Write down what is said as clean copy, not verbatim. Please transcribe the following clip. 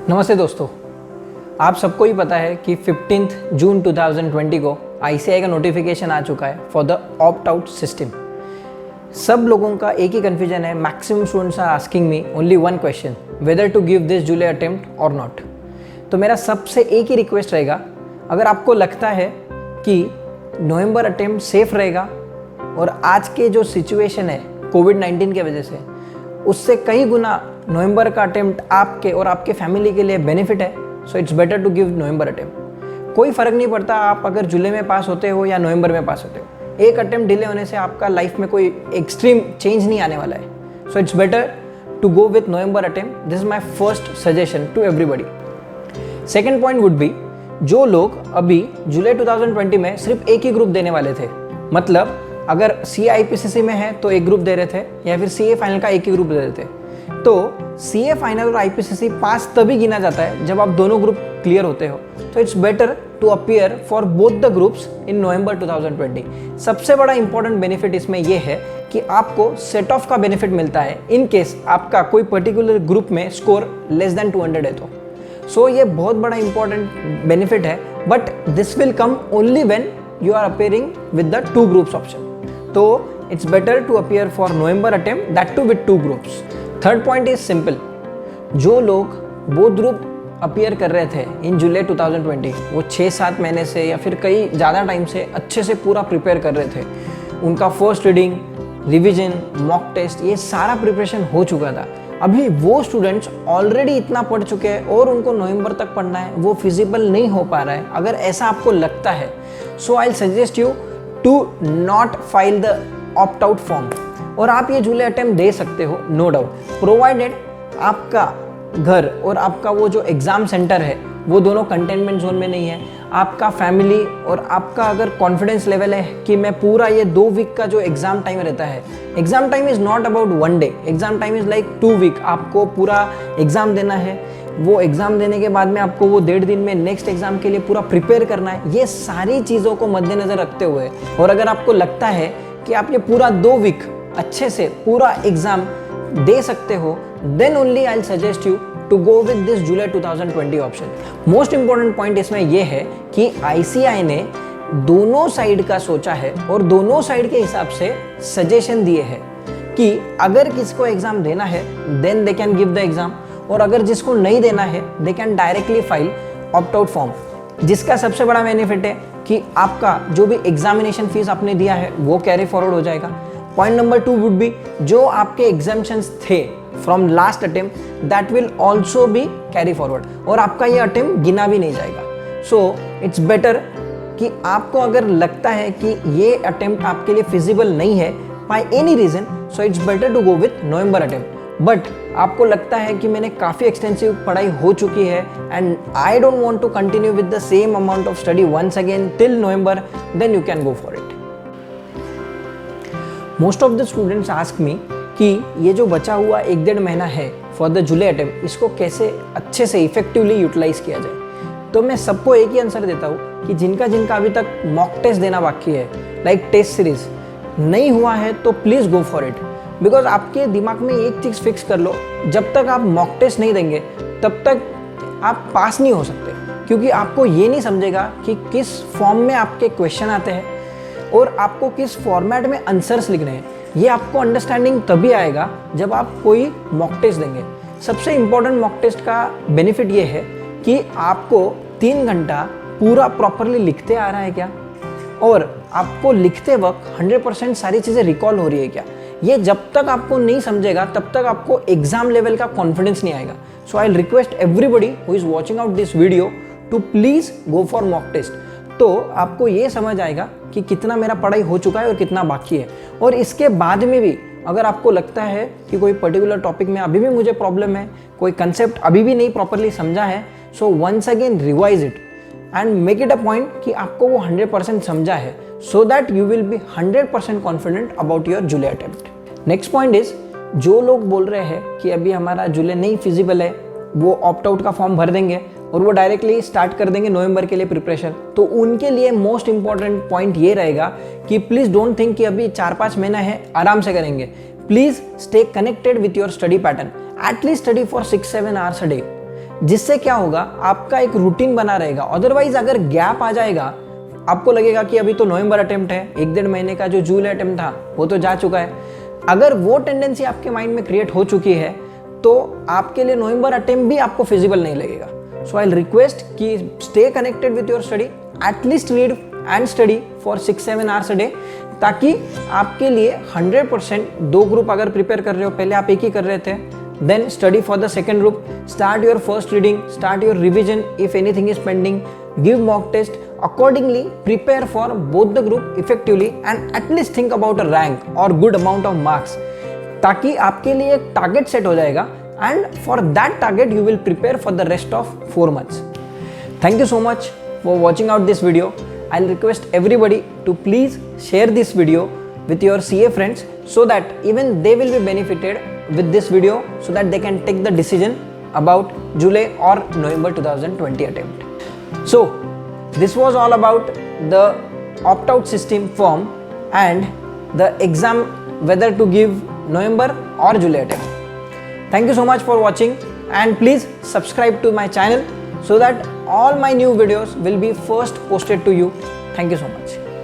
नमस्ते दोस्तों, आप सबको ही पता है कि 15 जून 2020 को आईसीएआई का नोटिफिकेशन आ चुका है for the opt out system. सब लोगों का एक ही कन्फ्यूजन है। Maximum students are asking me only one question, whether to give this July attempt और नॉट। तो मेरा सबसे एक ही रिक्वेस्ट रहेगा, अगर आपको लगता है कि नवंबर अटेम्प्ट सेफ रहेगा और आज के जो सिचुएशन है कोविड-19 के वजह से, उससे कई गुना नवंबर का अटेम्प्ट आपके और आपके फैमिली के लिए बेनिफिट है, so it's better to give November attempt. कोई फ़र्क नहीं पड़ता आप अगर जुलाई में पास होते हो या नवंबर में पास होते हो, एक अटेम्प्ट डिले होने से आपका लाइफ में कोई एक्सट्रीम चेंज नहीं आने वाला है। So it's better to go with November attempt. This is my first suggestion to everybody. Second point would be, जो लोग अभी जुलाई 2020 में सिर्फ एक ही ग्रुप देने वाले थे, मतलब अगर CIPCC में है तो एक ग्रुप दे रहे थे या फिर CA फाइनल का एक ही ग्रुप दे रहे थे, तो CA फाइनल और IPCC पास तभी गिना जाता है जब आप दोनों ग्रुप क्लियर होते हो। तो it's better to appear for both the groups in November 2020। सबसे बड़ा इंपॉर्टेंट बेनिफिट इसमें यह है कि आपको सेट ऑफ का बेनिफिट मिलता है इन केस आपका कोई पर्टिकुलर ग्रुप में स्कोर लेस देन 200 है तो। सो ये बहुत बड़ा इंपॉर्टेंट बेनिफिट है, but this will come only when you are appearing with the two groups option. तो it's better to appear for November attempt, that too with two groups. Third point is simple, जो लोग both group appear कर रहे थे इन जुलाई 2020, वो 6-7 महीने से या फिर कई ज़्यादा टाइम से अच्छे से पूरा प्रिपेयर कर रहे थे। उनका first reading, revision, mock test, ये सारा प्रिपरेशन हो चुका था। अभी वो स्टूडेंट्स ऑलरेडी इतना पढ़ चुके हैं और उनको नवंबर तक पढ़ना है, वो फिजिबल नहीं हो पा रहा है। अगर ऐसा आपको लगता है, so I suggest you to not file the opt out form, और आप ये जुलाई अटेम्प्ट दे सकते हो, नो डाउट, प्रोवाइडेड आपका घर और आपका वो जो एग्ज़ाम सेंटर है वो दोनों कंटेनमेंट जोन में नहीं है। आपका फैमिली और आपका अगर कॉन्फिडेंस लेवल है कि मैं पूरा ये 2 वीक का जो एग्ज़ाम टाइम रहता है, exam time is not about 1 day, exam time is like 2 week. आपको पूरा एग्ज़ाम देना है, वो एग्ज़ाम देने के बाद में आपको वो 1.5 दिन में नेक्स्ट एग्ज़ाम के लिए पूरा प्रिपेयर करना है। ये सारी चीज़ों को मद्देनज़र रखते हुए, और अगर आपको लगता है कि आप ये पूरा 2 वीक अच्छे से पूरा एग्ज़ाम दे सकते हो, then only I will suggest you to go with this July 2020 option. Most important point इसमें यह है कि ICAI ने दोनों साइड का सोचा है और दोनों साइड के हिसाब से सजेशन दिए हैं कि अगर किसको एग्ज़ाम देना है then they can give the exam, और अगर जिसको नहीं देना है they can directly file opt out form, जिसका सबसे बड़ा बेनिफिट है कि आपका जो भी एग्जामिनेशन फीस आपने दिया है वो कैरी फॉरवर्ड हो जाएगा। पॉइंट नंबर 2 वुड बी, जो आपके एग्जाम्शंस थे from last attempt that will also be carry forward, और आपका ये अटेम्प्ट गिना भी नहीं जाएगा। सो इट्स बेटर कि आपको अगर लगता है कि ये अटेम्प्ट आपके लिए फिजिबल नहीं है by any reason, so it's better to go with November attempt. But आपको लगता है कि मैंने काफ़ी एक्सटेंसिव पढ़ाई हो चुकी है and I don't want to continue with the same amount of study once again till November, then you can go for it. Most of the students ask me कि ये जो बचा हुआ 1-1.5 महीना है फॉर द जुलाई अटेम्प्ट, इसको कैसे अच्छे से इफेक्टिवली यूटिलाइज किया जाए। तो मैं सबको एक ही आंसर देता हूँ कि जिनका अभी तक मॉक टेस्ट देना बाकी है, लाइक टेस्ट सीरीज नहीं हुआ है, तो please go for it. Because आपके दिमाग में एक चीज़ फिक्स कर लो, जब तक आप मॉक टेस्ट नहीं देंगे तब तक आप पास नहीं हो सकते, क्योंकि आपको ये नहीं समझेगा कि किस फॉर्म में आपके क्वेश्चन आते हैं और आपको किस फॉर्मेट में आंसर्स लिखने हैं। ये आपको अंडरस्टैंडिंग तभी आएगा जब आप कोई मॉक टेस्ट देंगे। सबसे इम्पॉर्टेंट मॉक टेस्ट का बेनिफिट ये है कि आपको 3 घंटा पूरा प्रॉपरली लिखते आ रहा है क्या, और आपको लिखते वक्त 100% सारी चीज़ें रिकॉल हो रही है क्या। ये जब तक आपको नहीं समझेगा तब तक आपको एग्जाम लेवल का कॉन्फिडेंस नहीं आएगा। So I will request everybody who is watching out this video to please go for mock test. तो आपको ये समझ आएगा कि कितना मेरा पढ़ाई हो चुका है और कितना बाकी है। और इसके बाद में भी अगर आपको लगता है कि कोई पर्टिकुलर टॉपिक में अभी भी मुझे प्रॉब्लम है, कोई कंसेप्ट अभी भी नहीं प्रॉपरली समझा है, so once again revise it and make it a point कि आपको वो 100% समझा है, so that you will be 100% confident about your July attempt. Next point is, जो लोग बोल रहे हैं कि अभी हमारा जुलाई नहीं फिजिबल है, वो ऑप्ट आउट का फॉर्म भर देंगे और वो डायरेक्टली स्टार्ट कर देंगे नवंबर के लिए प्रिपरेशन, तो उनके लिए मोस्ट इंपॉर्टेंट पॉइंट ये रहेगा कि प्लीज़ डोंट थिंक कि अभी 4-5 महीना है आराम से करेंगे। Please stay connected with your study pattern, at least study for 6-7 hours a day. जिससे क्या होगा, आपका एक रूटीन बना रहेगा। अदरवाइज अगर गैप आ जाएगा, आपको लगेगा कि अभी तो नवंबर अटेम्प्ट है, 1-1.5 महीने का जो जुलाई अटेम्प्ट था वो तो जा चुका है। अगर वो टेंडेंसी आपके माइंड में क्रिएट हो चुकी है तो आपके लिए नवंबर अटेम्प्ट भी आपको फिजिबल नहीं लगेगा। सो आई रिक्वेस्ट कि stay connected with your study, at least read and study for 6-7 hours a day, ताकि आपके लिए 100% 2 ग्रुप अगर प्रिपेयर कर रहे हो, पहले आप एक ही कर रहे थे, then study for the second group, start your first reading, start your revision if anything is pending, give mock test, accordingly prepare for both the group effectively and at least think about a rank or good amount of marks, ताकि आपके लिए एक target set हो जाएगा and for that target you will prepare for the rest of 4 months. Thank you so much for watching out this video. I'll request everybody to please share this video with your CA friends so that even they will be benefited with this video, so that they can take the decision about July or November 2020 attempt. So this was all about the opt-out system form and the exam whether to give November or July attempt. Thank you so much for watching, and please subscribe to my channel so that all my new videos will be first posted to you. Thank you so much.